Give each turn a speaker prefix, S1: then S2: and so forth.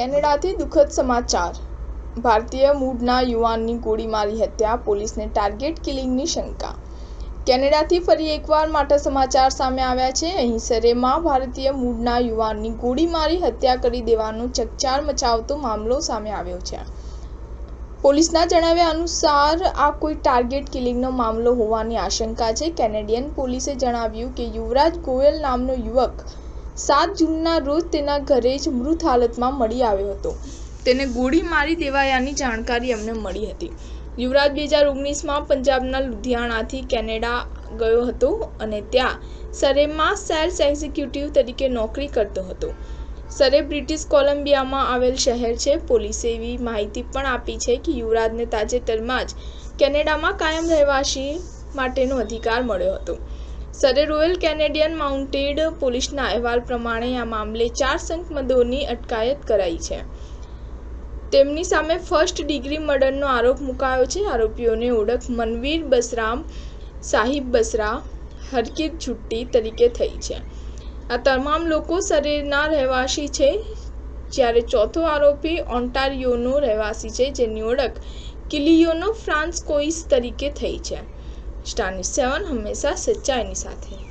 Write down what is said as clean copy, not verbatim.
S1: કેનેડાથી દુઃખદ સમાચાર. ભારતીય મૂળના યુવાનની ગોળીમારી હત્યા, પોલીસને ટાર્ગેટ કિલિંગની શંકા. કેનેડાથી ફરી એકવાર માઠા સમાચાર સામે આવ્યા છે. અહીં સરેમાં ભારતીય મૂળના યુવાનની ગોળીમારી હત્યા કરી દેવાનો ચકચાર મચાવતો મામલો સામે આવ્યો છે. પોલીસના જણાવ્યા અનુસાર આ કોઈ ટાર્ગેટ કિલિંગનો મામલો હોવાની આશંકા છે. કેનેડિયન પોલીસે જણાવ્યું કે યુવરાજ ગોયલ નામનો યુવક 7 જૂનના રોજ તેના ઘરે જ મૃત હાલતમાં મળી આવ્યો હતો. તેને ગોળી મારી દેવાયાની જાણકારી અમને મળી હતી. યુવરાજ 2019માં પંજાબના લુધિયાણાથી કેનેડા ગયો હતો અને ત્યાં સરેમાં સેલ્સ એક્ઝિક્યુટિવ તરીકે નોકરી કરતો હતો. સરે બ્રિટિશ કોલંબિયામાં આવેલ શહેર છે. પોલીસે એવી માહિતી પણ આપી છે કે યુવરાજને તાજેતરમાં જ કેનેડામાં કાયમ રહેવાસી માટેનો અધિકાર મળ્યો હતો. સરે રોયલ કેનેડિયન માઉન્ટેડ પોલીસના અહેવાલ પ્રમાણે આ મામલે 4 શંકમદોની અટકાયત કરાઈ છે. તેમની સામે ફર્સ્ટ ડિગ્રી મર્ડરનો આરોપ મુકાયો છે. આરોપીઓની ઓળખ મનવીર બસરામ, સાહિબ બસરા, હરકિત છુટ્ટી તરીકે થઈ છે. આ તમામ લોકો સરેના રહેવાસી છે, જ્યારે ચોથો આરોપી ઓન્ટારિયોનો રહેવાસી છે, જેની ઓળખ કિલિયોનો ફ્રાન્સકોઇસ તરીકે થઈ છે. સ્ટાર ન્યૂઝ 7 હંમેશા સચ્ચાઈની સાથે.